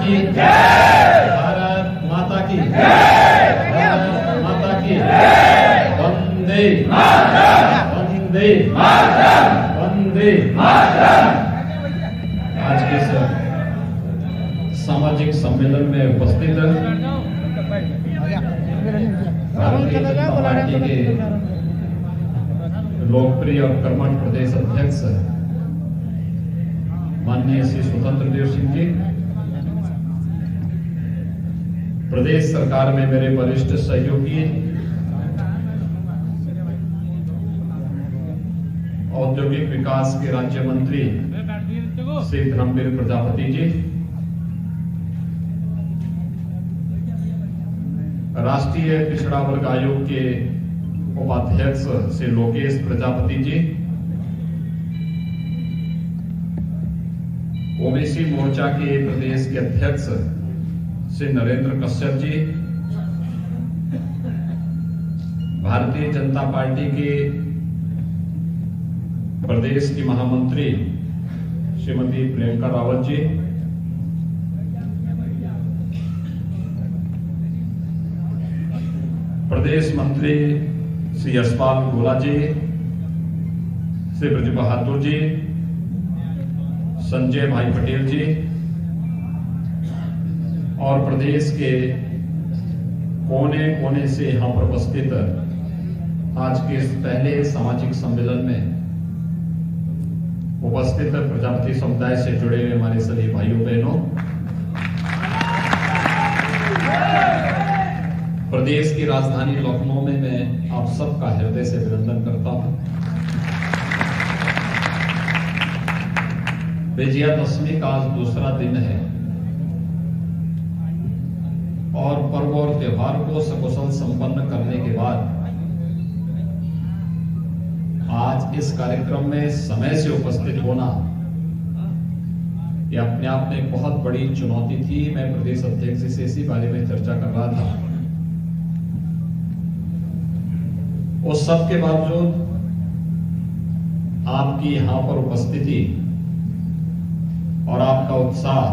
की जय, भारत माता की जय, भारत माता की जय, वंदे मातरम, वंदे मातरम, वंदे मातरम। आज के सामाजिक सम्मेलन में उपस्थित भारतीय जनता पार्टी के लोकप्रिय और कर्मठ प्रदेश अध्यक्ष माननीय श्री स्वतंत्र देव सिंह जी, प्रदेश सरकार में मेरे वरिष्ठ सहयोगी औद्योगिक विकास के राज्य मंत्री श्री धर्मवीर प्रजापति जी, राष्ट्रीय पिछड़ा वर्ग आयोग के उपाध्यक्ष श्री लोकेश प्रजापति जी, ओबीसी मोर्चा के प्रदेश के अध्यक्ष श्री नरेंद्र कश्यप जी, भारतीय जनता पार्टी के प्रदेश की महामंत्री श्रीमती प्रियंका रावत जी, प्रदेश मंत्री श्री यशपाल गोला जी, श्री ब्रज बहादुर जी, संजय भाई पटेल जी और प्रदेश के कोने कोने से यहां पर उपस्थित आज के इस पहले सामाजिक सम्मेलन में उपस्थित प्रजापति समुदाय से जुड़े हुए हमारे सभी भाइयों बहनों, प्रदेश की राजधानी लखनऊ में मैं आप सबका हृदय से अभिनंदन करता हूं। विजयादशमी का आज दूसरा दिन है और पर्व और त्योहार को सकुशल संपन्न करने के बाद आज इस कार्यक्रम में समय से उपस्थित होना यह अपने आप में एक बहुत बड़ी चुनौती थी। मैं प्रदेश अध्यक्ष से इसी बारे में चर्चा कर रहा था। उस सब के बावजूद आपकी यहां पर उपस्थिति और आपका उत्साह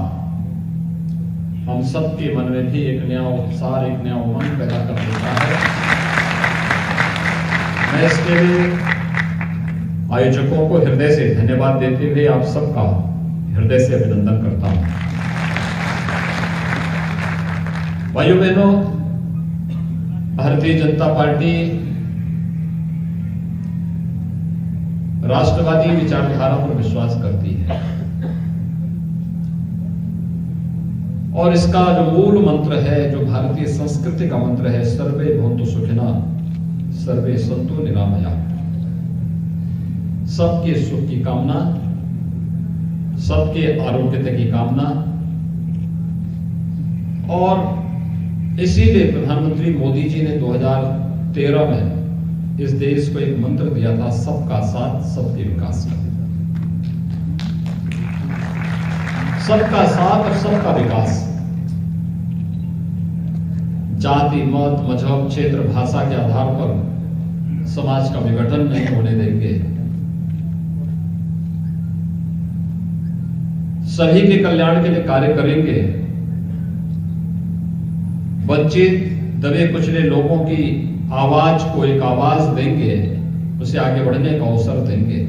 हम सबके मन में भी एक नया उत्साह, एक नया उमंग पैदा कर देता है। मैं इसके लिए आयोजकों को हृदय से धन्यवाद देते हुए आप सबका हृदय से अभिनंदन करता हूं। भाइयों बहनों, भारतीय जनता पार्टी राष्ट्रवादी विचारधारा पर विश्वास करती है और इसका जो मूल मंत्र है, जो भारतीय संस्कृति का मंत्र है, सर्वे भवन्तु सुखिनः सर्वे सन्तु निरामयाः। सबके सुख की कामना, सबके आरोग्यता की कामना, और इसीलिए प्रधानमंत्री मोदी जी ने 2013 में इस देश को एक मंत्र दिया था, सबका साथ सबके विकास का। सबका साथ और सबका विकास। जाति, मत, मजहब, क्षेत्र, भाषा के आधार पर समाज का विघटन नहीं होने देंगे। सभी के कल्याण के लिए कार्य करेंगे। वंचित, दबे कुचले लोगों की आवाज को एक आवाज देंगे, उसे आगे बढ़ने का अवसर देंगे।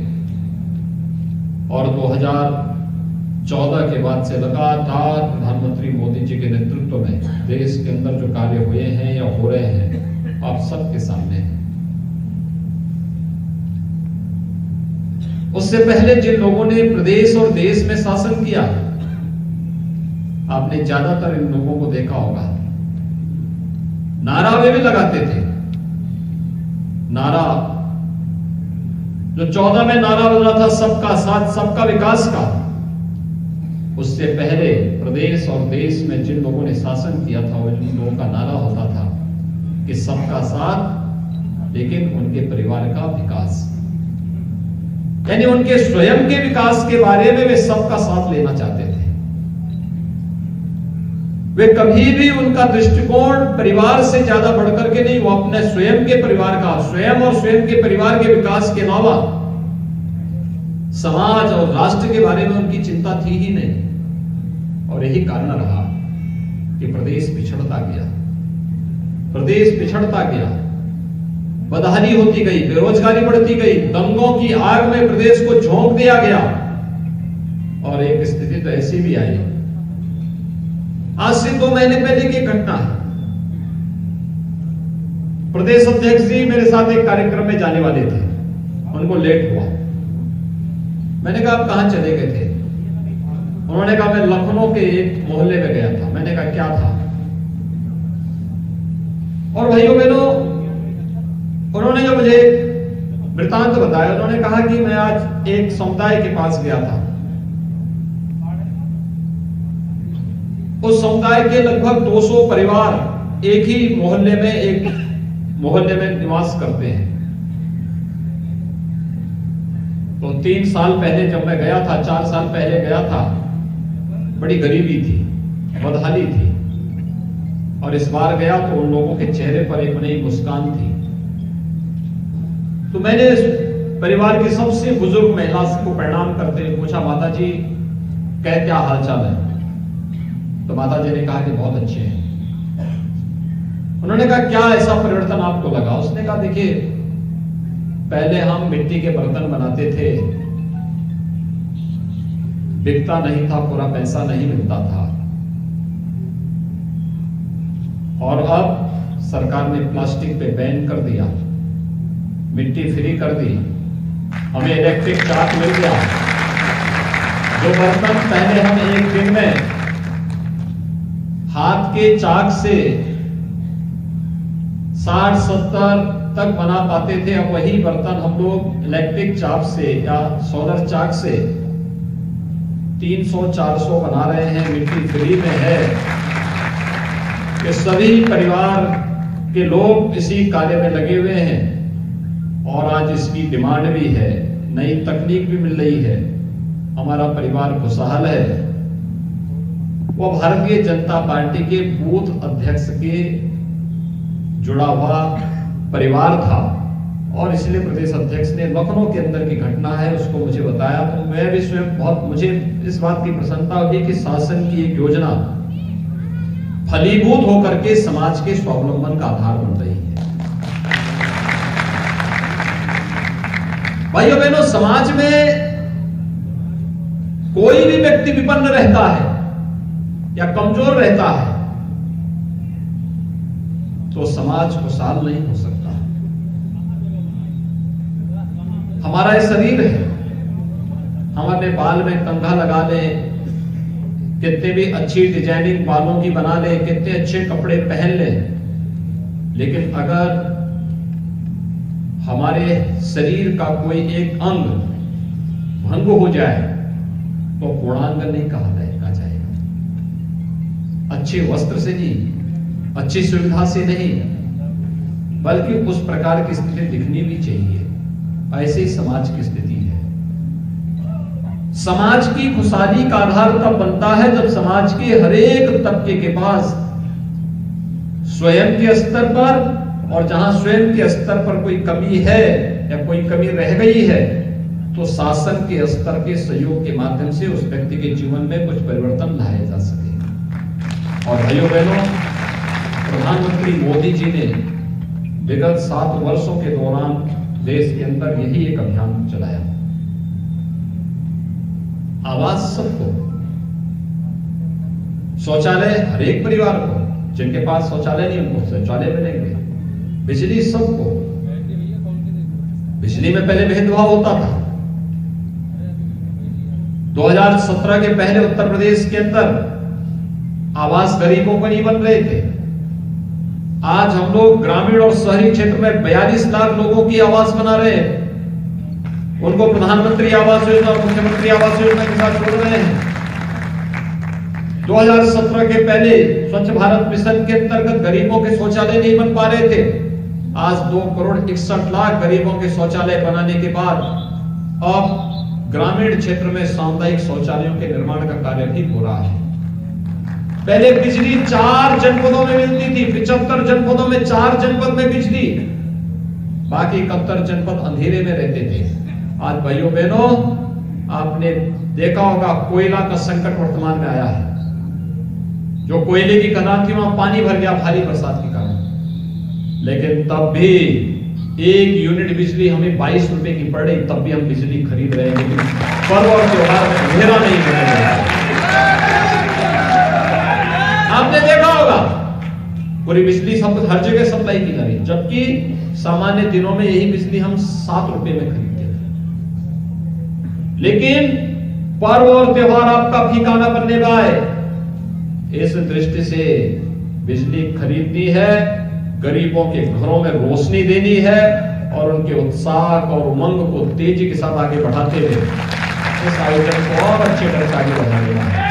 और 2014 के बाद से लगातार प्रधानमंत्री मोदी जी के नेतृत्व में देश के अंदर जो कार्य हुए हैं या हो रहे हैं, आप सबके सामने हैं। उससे पहले जिन लोगों ने प्रदेश और देश में शासन किया, आपने ज्यादातर इन लोगों को देखा होगा, नारा वे भी लगाते थे। नारा जो 14 में नारा बन रहा था, सबका साथ सबका विकास का, उससे पहले प्रदेश और देश में जिन लोगों ने शासन किया था, उन लोगों का नारा होता था कि सबका साथ लेकिन उनके परिवार का विकास, यानी उनके स्वयं के विकास के बारे में वे सबका साथ लेना चाहते थे। वे कभी भी उनका दृष्टिकोण परिवार से ज्यादा बढ़कर के नहीं, वो अपने स्वयं के परिवार का, स्वयं और स्वयं के परिवार के विकास के अलावा समाज और राष्ट्र के बारे में उनकी चिंता थी ही नहीं। और यही कारण रहा कि प्रदेश पिछड़ता गया, प्रदेश पिछड़ता गया, बदहाली होती गई, बेरोजगारी बढ़ती गई, दंगों की आग में प्रदेश को झोंक दिया गया। और एक स्थिति तो ऐसी भी आई, आज से 2 महीने पहले की घटना है। प्रदेश अध्यक्ष जी मेरे साथ एक कार्यक्रम में जाने वाले थे, उनको लेट हुआ। मैंने कहा आप कहां चले गए थे? उन्होंने कहा मैं लखनऊ के एक मोहल्ले में गया था। मैंने कहा क्या था? और भाइयों बहनों, उन्होंने जो मुझे वृतांत बताया, उन्होंने कहा कि मैं आज एक समुदाय के पास गया था। उस समुदाय के लगभग 200 परिवार एक ही मोहल्ले में निवास करते हैं। तो 3 साल पहले जब मैं गया था, 4 साल पहले गया था, बड़ी गरीबी थी, बदहाली थी। और इस बार गया तो उन लोगों के चेहरे पर एक नई मुस्कान थी। तो मैंने परिवार की सबसे बुजुर्ग महिला को प्रणाम करते हुए पूछा, माता जी क्या हालचाल है? तो माता जी ने कहा कि बहुत अच्छे हैं। उन्होंने कहा क्या ऐसा परिवर्तन आपको लगा? उसने कहा देखिए, पहले हम मिट्टी के बर्तन बनाते थे, बिकता नहीं था, पूरा पैसा नहीं मिलता था। और अब सरकार ने प्लास्टिक पे बैन कर दिया, मिट्टी फ्री कर दी, हमें इलेक्ट्रिक चाक मिल गया। जो बर्तन पहले हम एक दिन में हाथ के चाक से 60-70 तक बना पाते थे, अब वही बर्तन हम लोग इलेक्ट्रिक चाक से या सोलर चाक से 300-400 बना रहे हैं। मिट्टी फ्री में है कि सभी परिवार के लोग इसी कार्य में लगे हुए हैं और आज इसकी डिमांड भी है, नई तकनीक भी मिल रही है, हमारा परिवार खुशहाल है। वो भारतीय जनता पार्टी के बूथ अध्यक्ष के जुड़ा हुआ परिवार था और इसलिए प्रदेश अध्यक्ष ने लखनऊ के अंदर की घटना है उसको मुझे बताया। तो मैं भी स्वयं मुझे इस बात की प्रसन्नता हुई कि शासन की एक योजना फलीभूत होकर के समाज के स्वावलंबन का आधार बन रही है। भाइयों बहनों, समाज में कोई भी व्यक्ति विपन्न रहता है या कमजोर रहता है तो समाज खुशहाल नहीं हो सकता। हमारा ये शरीर है, हम अपने बाल में कंघा लगा लें, कितने भी अच्छी डिजाइनिंग बालों की बना ले, कितने अच्छे कपड़े पहन ले, लेकिन अगर हमारे शरीर का कोई एक अंग भंग हो जाए तो पूर्णांग नहीं कहा जाएगा। अच्छे वस्त्र से नहीं, अच्छी सुविधा से नहीं, बल्कि उस प्रकार की स्थिति दिखनी भी चाहिए। ऐसे ही समाज की स्थिति है। समाज की खुशहाली का आधार तब बनता है जब समाज के हर एक तबके के पास स्वयं के स्तर पर, और जहां स्वयं के स्तर पर कोई कमी है या कोई कमी रह गई है तो शासन के स्तर के सहयोग के माध्यम से उस व्यक्ति के जीवन में कुछ परिवर्तन लाया जा सके। और भाइयों बहनों, प्रधानमंत्री मोदी जी ने विगत 7 वर्षों के दौरान देश के अंदर यही एक अभियान चलाया, आवास सबको, शौचालय हर एक परिवार को, जिनके पास शौचालय नहीं उनको शौचालय मिलेंगे, बिजली सबको। बिजली में पहले भेदभाव होता था। 2017 के पहले उत्तर प्रदेश के अंदर आवास गरीबों को नहीं बन रहे थे। आज हम लोग ग्रामीण और शहरी क्षेत्र में 42 लाख लोगों की आवास बना रहे हैं, उनको प्रधानमंत्री आवास योजना और मुख्यमंत्री आवास योजना के साथ जोड़ रहे हैं। 2017 के पहले स्वच्छ भारत मिशन के अंतर्गत गरीबों के शौचालय नहीं बन पा रहे थे। आज 2,61,00,000 गरीबों के शौचालय बनाने के बाद अब ग्रामीण क्षेत्र में सामुदायिक शौचालयों के निर्माण का कार्य भी हो रहा है। पहले बिजली 4 जनपदों में मिलती थी, 75 जनपदों में 4 जनपद में बिजली, बाकी 71 जनपद अंधेरे में रहते थे। आज भाइयों बहनों, आपने देखा होगा कोयला का संकट वर्तमान में आया है। जो कोयले की खदान थी वहां पानी भर गया भारी बरसात के कारण, लेकिन तब भी 1 यूनिट बिजली हमें 22 रुपए की पड़ रही, तब भी हम बिजली खरीद रहे हैं, लेकिन पर्व और त्योहार में अंधेरा नहीं होने देगा। आपने देखा होगा पूरी बिजली सब हर जगह सप्लाई की जा रही, जबकि सामान्य दिनों में यही बिजली हम 7 रुपए में खरीदते थे। लेकिन पर्व और त्योहार आपका फीका न बनने पाए, इस दृष्टि से बिजली खरीदनी है, गरीबों के घरों में रोशनी देनी है और उनके उत्साह और उमंग को तेजी के साथ आगे बढ़ाते हुए इस आयोजन को और अच्छे ढंग से आगे बढ़ाना है।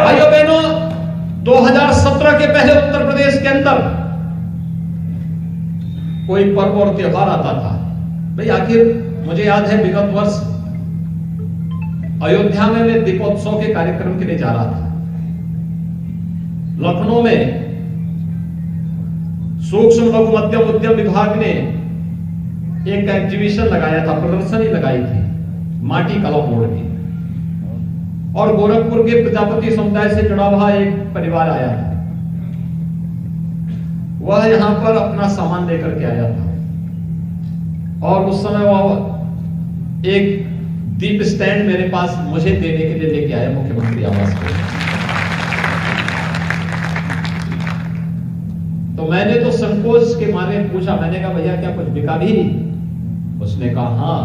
भाइयों बहनों, 2017 के पहले उत्तर प्रदेश के अंदर कोई पर्व और त्योहार आता था, भाई आखिर मुझे याद है विगत वर्ष अयोध्या में मैं दीपोत्सव के कार्यक्रम के लिए जा रहा था। लखनऊ में सूक्ष्म लघु मध्यम उद्यम विभाग ने एक एग्जीबिशन लगाया था, प्रदर्शनी लगाई थी माटी कला बोर्ड की, और गोरखपुर के प्रजापति समुदाय से जुड़ा हुआ एक परिवार आया था। वह यहां पर अपना सामान लेकर के आया था और उस समय वह एक दीप स्टैंड मेरे पास मुझे देने के लिए लेके आया मुख्यमंत्री आवास को। तो मैंने तो संकोच के मारे पूछा, मैंने कहा भैया क्या कुछ बिका भी? उसने कहा हाँ,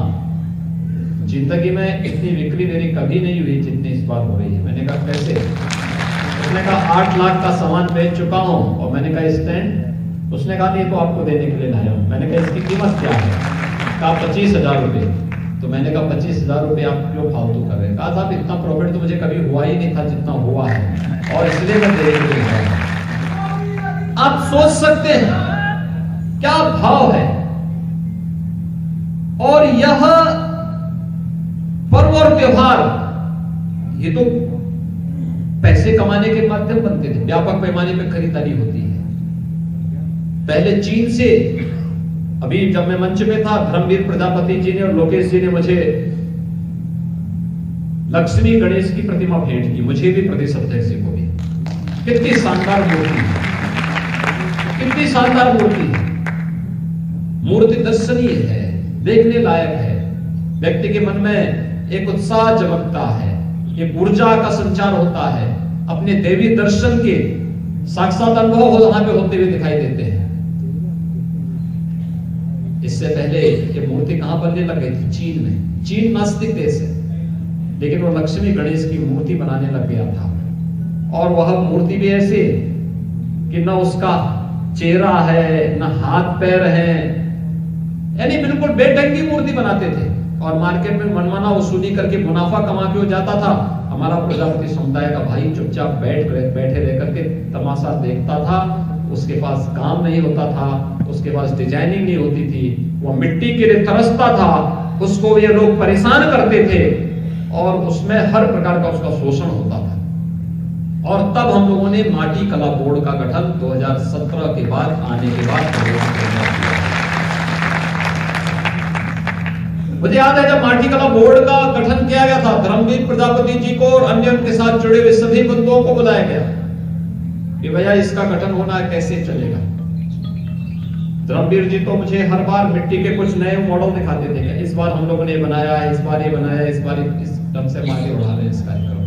जिंदगी में इतनी बिक्री मेरी कभी नहीं हुई जितनी इस बार हो रही है। मैंने कहा कैसे? उसने कहा 8 लाख का सामान बेच चुका हूं। और मैंने कहा स्टैंड? उसने कहा नहीं तो आपको देने के लिए लाया हूं। मैंने कहा इसकी कीमत क्या है? कहा 25,000 रुपए। तो मैंने कहा 25,000 रुपए आप क्यों फालतू कर रहे हैं? कहा साहब इतना प्रॉफिट तो मुझे कभी हुआ ही नहीं था जितना हुआ है, और इसलिए मैं देने के लिए लाया। आप सोच सकते हैं क्या भाव है। और यह पर्व और त्योहार ये तो पैसे कमाने के माध्यम बनते थे, व्यापक पैमाने पर खरीदारी होती है। पहले चीन से, अभी जब मैं मंच में था, धर्मवीर प्रजापति जी ने और लोकेश जी ने मुझे लक्ष्मी गणेश की प्रतिमा भेंट की, मुझे भी प्रदेश अध्यक्ष जी को भी। कितनी शानदार मूर्ति है, कितनी शानदार मूर्ति है। मूर्ति दर्शनीय है, देखने लायक है, व्यक्ति के मन में एक उत्साह जमकता है, एक ऊर्जा का संचार होता है, अपने देवी दर्शन के साक्षात अनुभव वहां पे होते हुए दिखाई देते हैं। इससे पहले ये मूर्ति कहां बनने लग गई थी? चीन में। चीन नास्तिक देश है, लेकिन वो लक्ष्मी गणेश की मूर्ति बनाने लग गया था। और वह मूर्ति भी ऐसे कि न उसका चेहरा है, न हाथ पैर है, यानी बिल्कुल बेढंगी मूर्ति बनाते थे। और मार्केट में मनमाना वसूली करके मुनाफा कमा के हो जाता था। हमारा प्रजापति समुदाय का भाई चुपचाप बैठे रह करके तमाशा देखता था। उसके पास काम नहीं होता था, उसके पास डिजाइनिंग नहीं होती थी, वो मिट्टी के लिए तरसता था, उसको ये लोग परेशान करते थे और उसमें हर प्रकार का उसका शोषण होता था। और तब हम लोगों ने माटी कला बोर्ड का गठन 2017 के बाद आने के बाद मुझे याद है जब माटी कला बोर्ड का गठन किया गया था, धर्मवीर प्रजापति जी को और अन्य उनके साथ जुड़े हुए सभी बंधुओं को बुलाया गया कि भैया इसका गठन होना कैसे चलेगा। धर्मवीर जी तो मुझे हर बार मिट्टी के कुछ नए मॉडल दिखाते थे कि इस बार हम लोगों ने बनाया, इस बार ये बनाया, इस बार इस ढंग से आगे बढ़ा रहे हैं इस कार्यक्रम।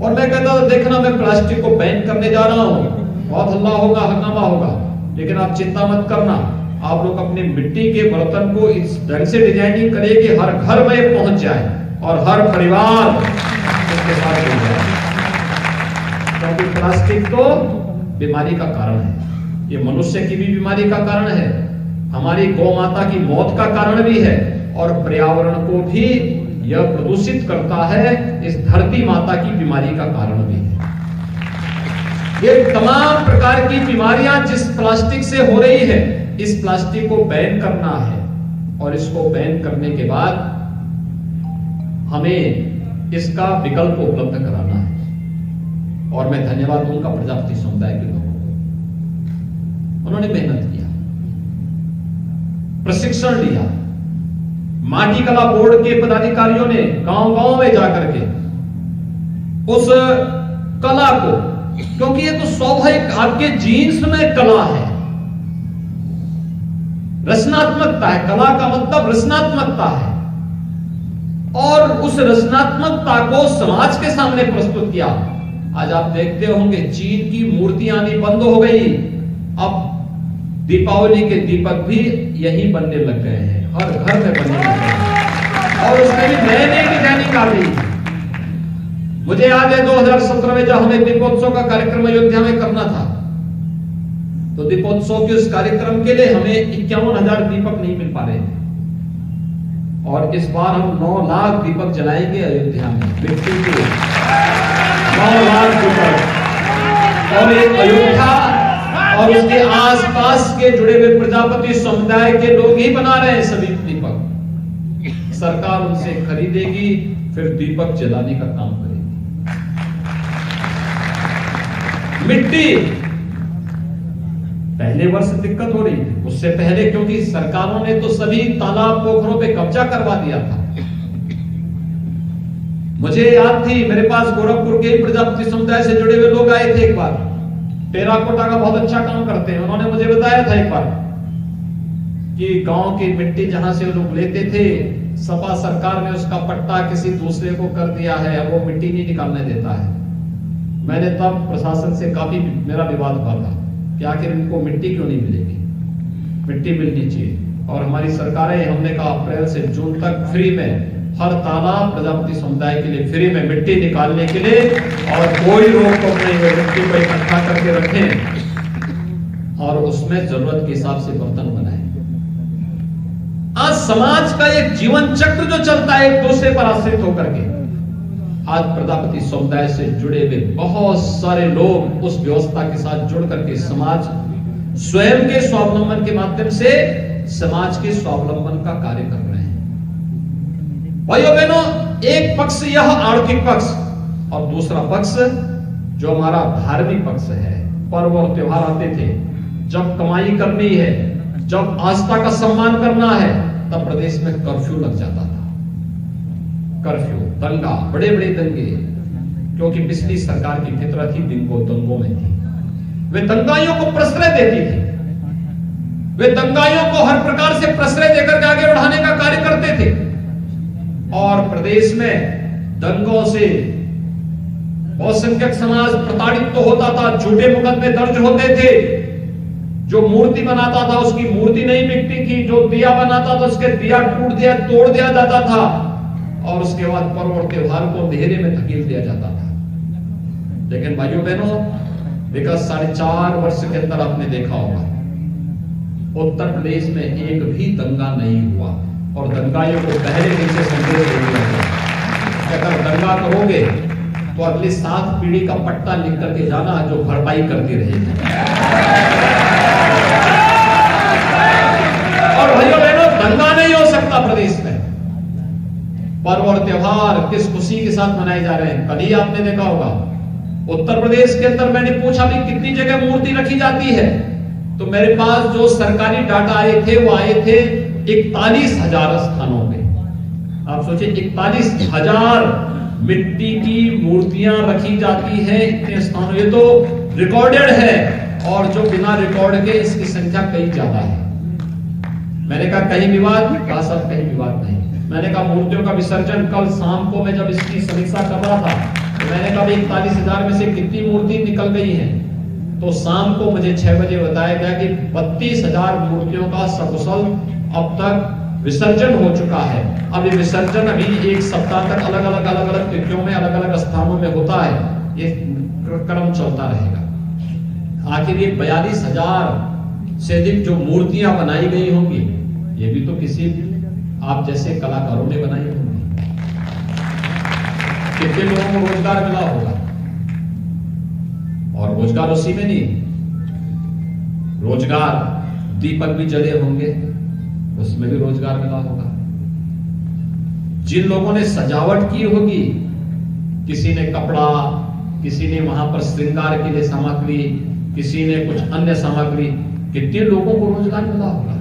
और मैं कहता था देखना मैं प्लास्टिक को बैन करने जा रहा हूं, बहुत हल्ला होगा, हंगामा होगा, लेकिन आप चिंता मत करना, आप लोग अपने मिट्टी के बर्तन को इस ढंग से डिजाइनिंग करें कि हर घर में पहुंच जाए और हर परिवार इसके साथ जुड़ जाए। क्योंकि प्लास्टिक तो बीमारी का कारण है, ये मनुष्य की भी बीमारी का कारण है, हमारी गौ माता की मौत का कारण भी है, और पर्यावरण को भी यह प्रदूषित करता है, इस धरती माता की बीमारी का कारण भी है। ये तमाम प्रकार की बीमारियां जिस प्लास्टिक से हो रही है, इस प्लास्टिक को बैन करना है। और इसको बैन करने के बाद हमें इसका विकल्प उपलब्ध कराना है। और मैं धन्यवाद दूंगा प्रजापति समुदाय के लोगों को, उन्होंने मेहनत किया, प्रशिक्षण लिया। माटी कला बोर्ड के पदाधिकारियों ने गांव-गांव में जाकर के उस कला को, क्योंकि ये तो स्वाभाविक आपके जीन्स में कला है, रचनात्मकता है। कला का मतलब रचनात्मकता है, और उस रचनात्मकता को समाज के सामने प्रस्तुत किया। आज आप देखते होंगे चीन की मूर्तियां आनी बंद हो गई, अब दीपावली के दीपक भी यही बनने लग गए हैं, हर घर में बनने लग गए हैं, और उसमें भी नए नए डिजाइनिंग आ गई। मुझे याद है 2017 में जब हमें दीपोत्सव का कार्यक्रम अयोध्या में करना था, तो दीपोत्सव के उस कार्यक्रम के लिए हमें 51,000 दीपक नहीं मिल पा रहे थे, और इस बार हम 9 लाख दीपक जलाएंगे अयोध्या में, मिट्टी के 9 लाख दीपक। और एक अयोध्या और उसके आसपास के जुड़े हुए प्रजापति समुदाय के लोग ही बना रहे हैं सभी दीपक। सरकार उनसे खरीदेगी, फिर दीपक जलाने का काम करेगी। मिट्टी पहले वर्ष दिक्कत हो रही थी, उससे पहले क्योंकि सरकारों ने तो सभी तालाब पोखरों पे कब्जा करवा दिया था। मुझे याद थी, मेरे पास गोरखपुर के प्रजापति समुदाय से जुड़े हुए लोग आए थे एक बार, टेराकोटा का बहुत अच्छा काम करते हैं। उन्होंने मुझे बताया था एक बार कि गांव की मिट्टी जहां से लोग लेते थे, सपा सरकार ने उसका पट्टा किसी दूसरे को कर दिया है, अब वो मिट्टी नहीं निकालने देता है। मैंने तब प्रशासन से काफी मेरा विवाद हुआ था कि आखिर इनको मिट्टी क्यों नहीं मिलेगी, मिट्टी मिलनी चाहिए। और हमारी सरकारें, हमने कहा अप्रैल से जून तक फ्री में हर तालाब प्रजापति समुदाय के लिए फ्री में मिट्टी निकालने के लिए, और कोई रोक टोक नहीं है, मिट्टी को इकट्ठा करके रखें और उसमें जरूरत के हिसाब से बर्तन बनाएं। आज समाज का एक जीवन चक्र जो चलता है एक दूसरे पर आश्रित होकर के, आज प्रजापति समुदाय से जुड़े हुए बहुत सारे लोग उस व्यवस्था के साथ जुड़ करके समाज स्वयं के स्वावलंबन के माध्यम से समाज के स्वावलंबन का कार्य कर रहे हैं। भाइयों बहनों, एक पक्ष यह आर्थिक पक्ष, और दूसरा पक्ष जो हमारा धार्मिक पक्ष है। पर्व और त्योहार आते थे, जब कमाई करनी है, जब आस्था का सम्मान करना है, तब प्रदेश में कर्फ्यू लग जाता था। कर्फ्यू, दंगा, बड़े बड़े दंगे, क्योंकि पिछली सरकार की फितरत ही दंगों में थी। वे दंगाइयों को प्रश्रय देती थी, वे दंगाइयों को हर प्रकार से प्रश्रय देकर के आगे बढ़ाने का कार्य करते थे। और प्रदेश में दंगों से बहुसंख्यक समाज प्रताड़ित तो होता था, झूठे मुकदमे दर्ज होते थे। जो मूर्ति बनाता था उसकी मूर्ति नहीं बिकती थी, जो दिया बनाता था उसके दिया तोड़ दिया जाता था, और उसके बाद पर्व और त्योहार को अंधेरे में धकेल दिया जाता था। लेकिन भाइयों बहनों, विगत 4.5 वर्ष के अंदर आपने देखा होगा उत्तर प्रदेश में एक भी दंगा नहीं हुआ, और दंगाइयों को पहले दिन से संदेश दे दिया गया, अगर दंगा करोगे तो अगली 7 पीढ़ी का पट्टा लिख करके जाना जो भरपाई करती रहेगी। और भाइयों बहनों, दंगा नहीं हो सकता प्रदेश में। पर्व और त्योहार किस खुशी के साथ मनाए जा रहे हैं। कल ही आपने देखा होगा उत्तर प्रदेश के अंदर, मैंने पूछा भी कितनी जगह मूर्ति रखी जाती है, तो मेरे पास जो सरकारी डाटा आए थे वो आए थे 41,000 स्थानों पे। आप सोचिए 41,000 मिट्टी की मूर्तियां रखी जाती हैं इतने स्थानों। ये तो रिकॉर्डेड है, और जो बिना रिकॉर्ड के इसकी संख्या कई ज्यादा है। मैंने कहा कहीं विवाद, कहा साहब कहीं विवाद नहीं। मैंने कहा मूर्तियों का विसर्जन कल शाम को मैं जब इसकी समीक्षा कर रहा था, तो मैंने कहा 41,000 में से कितनी मूर्ति निकल गई हैं, तो शाम को मुझे 6 बजे बताया गया कि 32,000 मूर्तियों का सकुशल अब तक विसर्जन हो चुका है। अब ये विसर्जन अभी 1 सप्ताह तक अलग अलग तिथियों में अलग अलग स्थानों में होता है, ये क्रम चलता रहेगा। आखिर ये 42,000 से अधिक जो मूर्तियां बनाई गई होंगी, ये भी तो किसी आप जैसे कलाकारों ने बनाई होंगी। कितने लोगों को रोजगार मिला होगा, और रोजगार उसी में नहीं, रोजगार दीपक भी जले होंगे, उसमें भी रोजगार मिला होगा। जिन लोगों ने सजावट की होगी, किसी ने कपड़ा, किसी ने वहां पर श्रृंगार के लिए सामग्री, किसी ने कुछ अन्य सामग्री, कितने लोगों को रोजगार मिला होगा।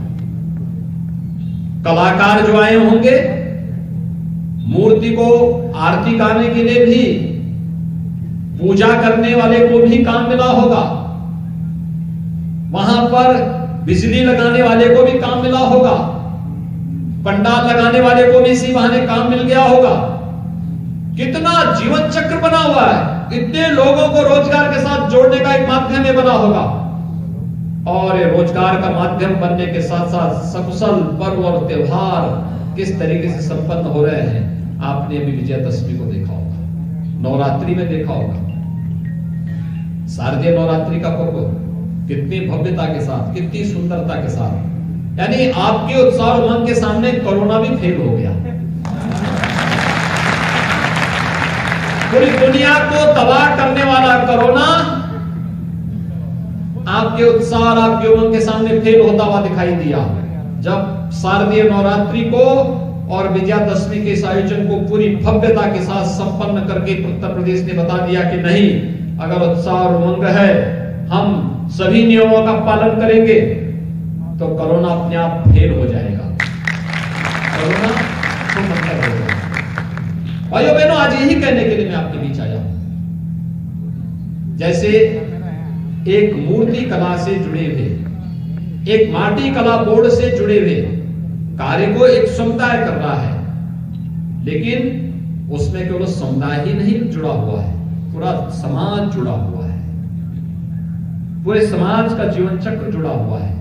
कलाकार जो आए होंगे, मूर्ति को आरती गाने के लिए भी पूजा करने वाले को भी काम मिला होगा, वहां पर बिजली लगाने वाले को भी काम मिला होगा, पंडाल लगाने वाले को भी इसी बहाने काम मिल गया होगा। कितना जीवन चक्र बना हुआ है, इतने लोगों को रोजगार के साथ जोड़ने का एक माध्यम ये बना होगा। और ये रोजगार का माध्यम बनने के साथ साथ सकुशल पर्व और त्योहार किस तरीके से संपन्न हो रहे हैं, आपने अभी विजयादशमी को देखा होगा, नवरात्रि में देखा होगा। शारदीय नवरात्रि का पर्व कितनी भव्यता के साथ, कितनी सुंदरता के साथ, यानी आपके उत्साह और उमंग के सामने कोरोना भी फेल हो गया। पूरी दुनिया को तबाह करने वाला कोरोना आपके उत्साह और आपके उमंग के सामने फेल होता हुआ दिखाई दिया, जब शारदीय नवरात्रि को और विजयादशमी के इस आयोजन को पूरी भव्यता के साथ संपन्न करके उत्तर प्रदेश ने बता दिया कि नहीं, अगर उत्साह और उमंग है, हम सभी नियमों का पालन करेंगे तो कोरोना अपने आप फेल हो जाएगा, कोरोना तो मतलब हो जाएगा। भाइयों बहनों, आज यही कहने के लिए मैं आपके बीच आया हूं। जैसे एक मूर्ति कला से जुड़े हुए, एक माटी कला बोर्ड से जुड़े हुए कार्य को एक समुदाय कर रहा है, लेकिन उसमें केवल समुदाय ही नहीं जुड़ा हुआ है, पूरा समाज जुड़ा हुआ है, पूरे समाज का जीवन चक्र जुड़ा हुआ है।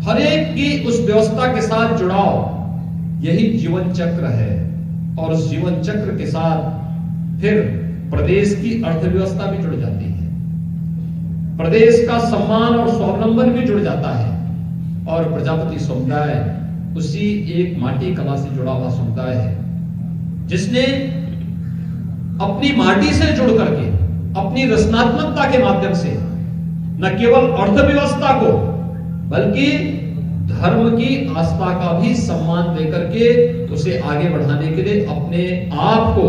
हर एक की उस व्यवस्था के साथ जुड़ाव यही जीवन चक्र है, और उस जीवन चक्र के साथ फिर प्रदेश की अर्थव्यवस्था भी जुड़ जाती है, प्रदेश का सम्मान और स्वावलंबन भी जुड़ जाता है। और प्रजापति समुदाय उसी एक माटी कला से जुड़ा हुआ समुदाय है, जिसने अपनी माटी से जुड़ करके अपनी रचनात्मकता के माध्यम से न केवल अर्थव्यवस्था को बल्कि धर्म की आस्था का भी सम्मान देकर के उसे आगे बढ़ाने के लिए अपने आप को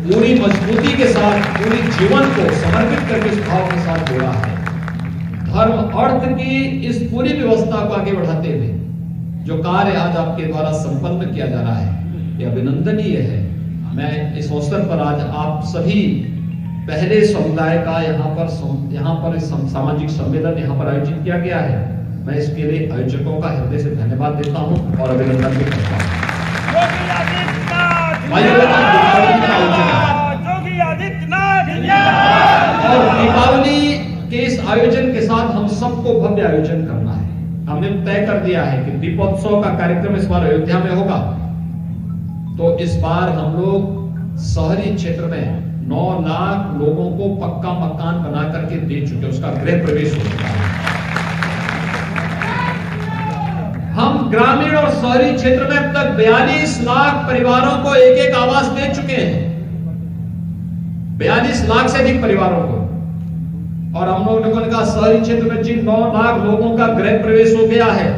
पूरी मजबूती के साथ, पूरी जीवन को समर्पित करके इस भाव के साथ जोड़ा है। धर्म अर्थ की इस पूरी व्यवस्था को आगे बढ़ाते हुए जो कार्य आज आपके द्वारा संपन्न किया जा रहा है, यह अभिनंदनीय है। मैं इस अवसर पर आज आप सभी पहले समुदाय का यहाँ पर सामाजिक सम्मेलन यहाँ पर आयोजित किया गया है, मैं इसके लिए आयोजकों का हृदय से धन्यवाद देता हूँ और अभिनंदन भी करता हूँ। और दीपावली के इस आयोजन के साथ हम सबको भव्य आयोजन करना है। हमने तय कर दिया है कि दीपोत्सव का कार्यक्रम इस बार अयोध्या में होगा, तो इस बार हम लोग शहरी क्षेत्र में 9 लाख लोगों को पक्का मकान बना करके दे चुके, उसका गृह प्रवेश हो चुका है। हम ग्रामीण और शहरी क्षेत्र में अब तक 42 लाख परिवारों को एक आवास दे चुके हैं, 42 लाख से अधिक परिवारों को। और हम लोगों ने कहा शहरी क्षेत्र में जिन 9 लाख लोगों का गृह प्रवेश हो गया है,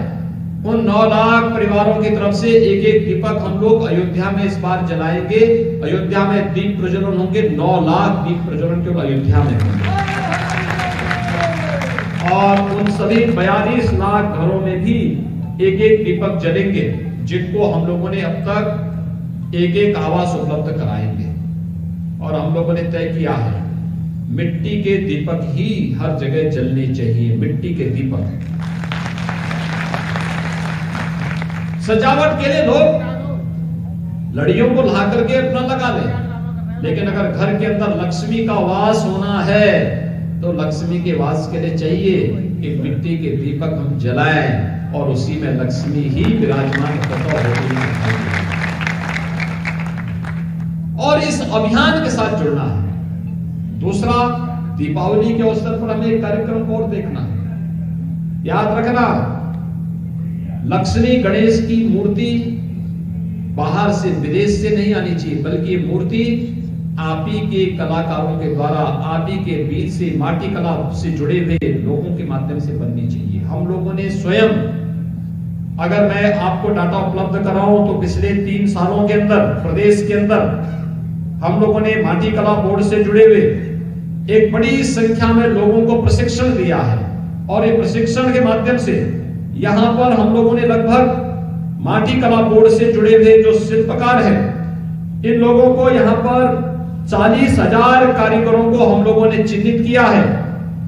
उन 9 लाख परिवारों की तरफ से एक दीपक हम लोग अयोध्या में इस बार जलाएंगे। अयोध्या में दीप प्रज्वलन होंगे, 9 लाख दीप प्रज्वलन केवल अयोध्या में होंगे। और उन सभी 42 लाख घरों में भी एक दीपक जलेंगे, जिनको हम लोगों ने अब तक एक आवास उपलब्ध कराएंगे। और हम लोगों ने तय किया है मिट्टी के दीपक ही हर जगह जलने चाहिए, मिट्टी के दीपक। सजावट के लिए लोग लड़ियों को ला करके अपना लगा ले, लेकिन अगर घर के अंदर लक्ष्मी का वास होना है तो लक्ष्मी के वास के लिए चाहिए कि मिट्टी के दीपक हम जलाएं और उसी में लक्ष्मी ही विराजमान होती है। और इस अभियान के साथ जुड़ना है। दूसरा, दीपावली के अवसर पर हमें एक कार्यक्रम को और देखना है। याद रखना, लक्ष्मी गणेश की मूर्ति बाहर से, विदेश से नहीं आनी चाहिए, बल्कि ये मूर्ति आप ही के कलाकारों के द्वारा, आप ही के बीच से, माटी कला से जुड़े हुए लोगों के माध्यम से बननी चाहिए। हम लोगों ने स्वयं, अगर मैं आपको डाटा उपलब्ध कराऊं तो पिछले 3 सालों के अंदर प्रदेश के अंदर हम लोगों ने माटी कला बोर्ड से जुड़े हुए एक बड़ी संख्या में लोगों को प्रशिक्षण दिया है। और ये प्रशिक्षण के माध्यम से यहां पर हम लोगों ने लगभग माटी कला बोर्ड से जुड़े हुए जो शिल्पकार हैं, इन लोगों को यहां पर 40,000 कारीगरों को हम लोगों ने चिन्हित किया है,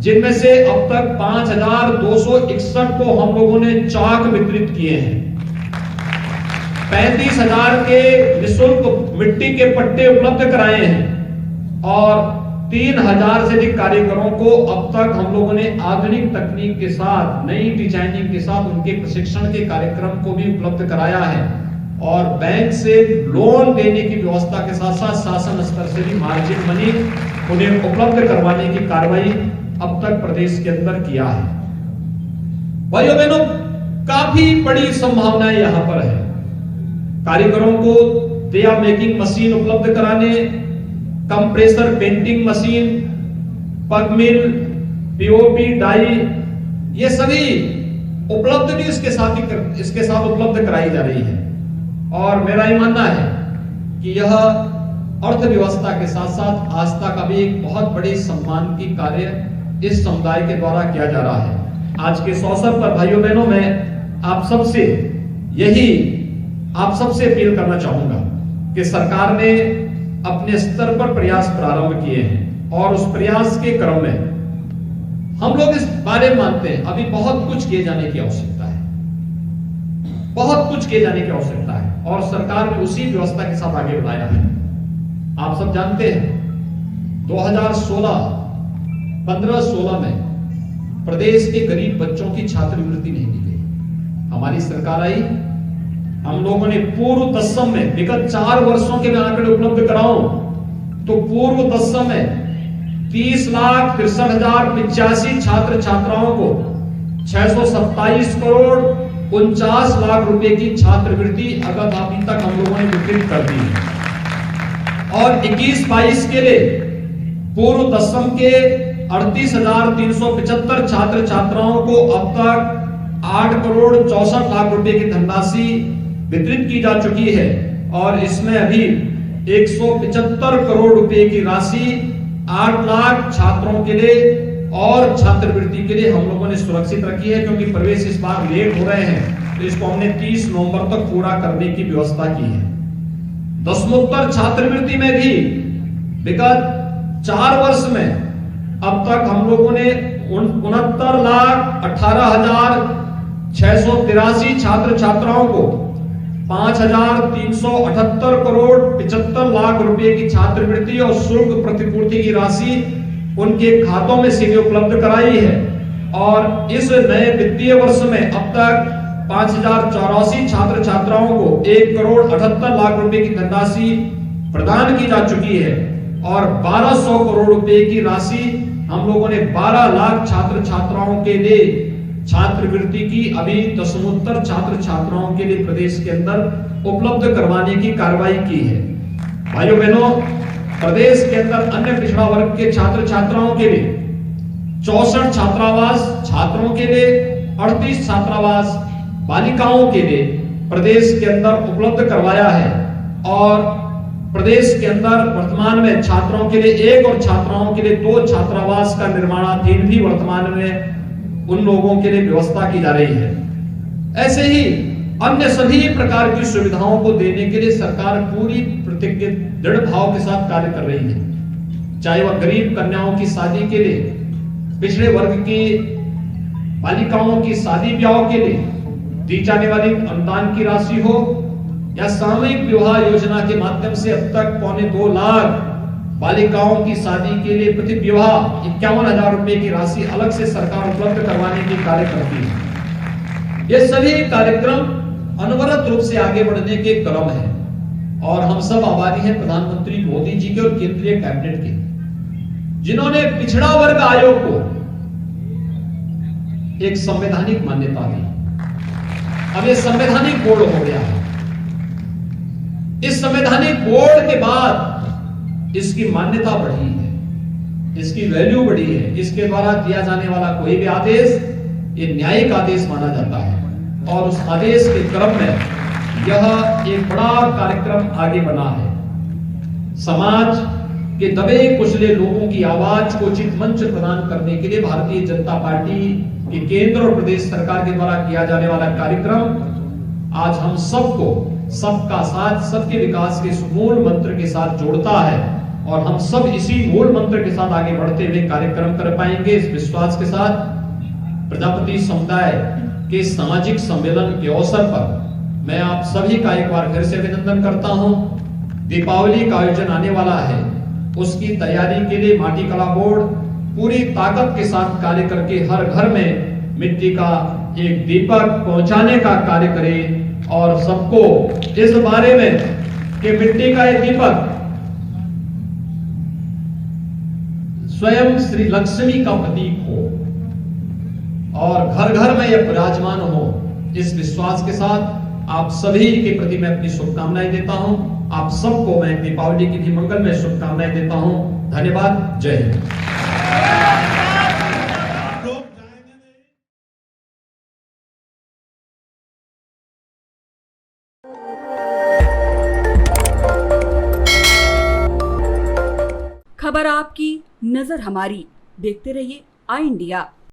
जिनमें से अब तक 5,261 को हम लोगों ने चाक वितरित किए हैं। 35,000 के निःशुल्क मिट्टी के पट्टे उपलब्ध कराए हैं और 3,000 से अधिक कारीगरों को अब तक हम लोगों ने आधुनिक तकनीक के साथ, नई डिजाइनिंग के साथ उनके प्रशिक्षण के कार्यक्रम को भी उपलब्ध कराया है और बैंक से लोन देने की व्यवस्था के साथ साथ शासन स्तर से भी मार्जिन मनी उन्हें उपलब्ध करवाने की कार्रवाई अब तक प्रदेश के अंदर किया है। भाइयों बहनों, काफी बड़ी संभावनाएं यहां पर है। कारीगरों को दिया मेकिंग मशीन उपलब्ध कराने, कंप्रेसर पेंटिंग मशीन, पग मिल, पीओपी डाई, ये सभी उपलब्ध भी इसके साथ उपलब्ध कराई जा रही है। और मेरा ये मानना है कि यह अर्थव्यवस्था के साथ साथ आस्था का भी एक बहुत बड़ी सम्मान की कार्य इस समुदाय के द्वारा किया जा रहा है। आज के इस अवसर पर भाइयों बहनों, मैं आप सबसे अपील करना चाहूंगा कि सरकार ने अपने स्तर पर प्रयास प्रारंभ किए हैं और उस प्रयास के क्रम में हम लोग इस बारे में मानते हैं अभी बहुत कुछ किए जाने की आवश्यकता है, बहुत कुछ किए जाने की आवश्यकता है और सरकार ने उसी व्यवस्था के साथ आगे बढ़ाया है। आप सब जानते हैं 2015-16 में प्रदेश के गरीब बच्चों की छात्रवृत्ति नहीं दी गई। हमारी सरकार आई, हम लोगों ने पूर्व दशम में, विगत 4 वर्षों के मैं आंकड़े उपलब्ध कराऊं तो पूर्व दशम में 30,63,085 छात्र छात्राओं को 627 करोड़ 49 लाख रुपए की छात्रवृत्ति अभी तक हम लोगों ने वितरित कर दी है। और 21-22 के लिए पूर्व दशम के 38,375 छात्र छात्राओं को अब तक 8 करोड़ 64 लाख रुपए की धनराशि वितरित की जा चुकी है और इसमें अभी 175 करोड़ रुपए की राशि 8 लाख छात्रों के लिए और छात्रवृत्ति के लिए हम लोगों ने सुरक्षित रखी है, क्योंकि प्रवेश इस बार लेट हो रहे हैं तो इसको हमने 30 नवंबर तक पूरा करने की व्यवस्था की है। दसमोत्तर छात्रवृत्ति में भी विगत 4 वर्ष में अब तक हम लोगों ने 69,18,683 छात्र छात्राओं को 5,378 करोड़ 75 लाख रुपए की छात्रवृत्ति और शुल्क प्रतिपूर्ति की राशि उनके खातों में सीधे उपलब्ध कराई है। और इस नए वित्तीय वर्ष में अब तक 5,084 छात्र छात्राओं को 1 करोड़ 78 लाख रुपए की धनराशि प्रदान की जा चुकी है और 1,200 करोड़ रुपए की राशि हम लोगों ने 12 लाख छात्र छात्राओं के लिए छात्रवृत्ति की अभी दसमोत्तर छात्र छात्राओं के लिए प्रदेश के अंदर उपलब्ध करवाने की कार्रवाई की है। भाइयों बहनों, प्रदेश के अंदर अन्य पिछड़ा वर्ग के छात्र छात्राओं के लिए 64 छात्रावास छात्रों के लिए, 38 छात्रावास बालिकाओं के लिए प्रदेश के अंदर उपलब्ध करवाया है और प्रदेश के अंदर वर्तमान में छात्रों के लिए 1 और छात्राओं के लिए 2 छात्रावास का निर्माणाधीन भी वर्तमान में उन लोगों के लिए व्यवस्था की जा रही है। ऐसे ही अन्य सभी प्रकार की सुविधाओं को देने के लिए सरकार पूरी प्रतिज्ञित दृढ़ भाव के साथ कार्य कर रही है। चाहे वह गरीब कन्याओं की शादी के लिए, पिछड़े वर्ग की बालिकाओं की शादी ब्याह के लिए दी जाने वाली अनुदान की राशि हो या सामूहिक विवाह योजना के माध्यम से अब तक 2.25 लाख बालिकाओं की शादी के लिए प्रति विवाह 51,000 रुपए की राशि अलग से सरकार उपलब्ध करवाने की कार्य करती है। ये सभी कार्यक्रम अनवरत रूप से आगे बढ़ने के क्रम है और हम सब आभारी हैं प्रधानमंत्री मोदी जी के और केंद्रीय कैबिनेट के, जिन्होंने पिछड़ा वर्ग आयोग को एक संवैधानिक मान्यता दी। अब ये संवैधानिक बोर्ड हो गया है। इस संवैधानिक बोर्ड के बाद इसकी मान्यता बढ़ी है, इसकी वैल्यू बढ़ी है। इसके द्वारा दिया जाने वाला कोई भी आदेश ये न्यायिक आदेश माना जाता है और उस आदेश के क्रम में यह एक बड़ा कार्यक्रम आगे बढ़ा है। समाज के दबे कुचले लोगों की आवाज को उचित मंच प्रदान करने के लिए भारतीय जनता पार्टी की केंद्र और प्रदेश सरकार के द्वारा किया जाने वाला कार्यक्रम आज हम सबको सबका साथ सबके विकास के मूल मंत्र के साथ जोड़ता है और हम सब इसी मूल मंत्र के साथ आगे बढ़ते हुए कार्यक्रम कर पाएंगे। इस विश्वास के साथ प्रजापति समुदाय के सामाजिक सम्मेलन के अवसर पर मैं आप सभी का एक बार फिर से अभिनंदन करता हूं। दीपावली का आयोजन आने वाला है, उसकी तैयारी के लिए माटी कला बोर्ड पूरी ताकत के साथ कार्य करके हर घर में मिट्टी का एक दीपक पहुंचाने का कार्य करे और सबको इस बारे में कि मिट्टी का एक दीपक स्वयं श्री लक्ष्मी का प्रतीक हो और घर घर में यह विराजमान हो। इस विश्वास के साथ आप सभी के प्रति मैं अपनी शुभकामनाएं देता हूं। आप सबको मैं दीपावली की भी मंगलमय शुभकामनाएं देता हूं। धन्यवाद। जय हिंद। खबर आपकी, नजर हमारी। देखते रहिए आई इंडिया।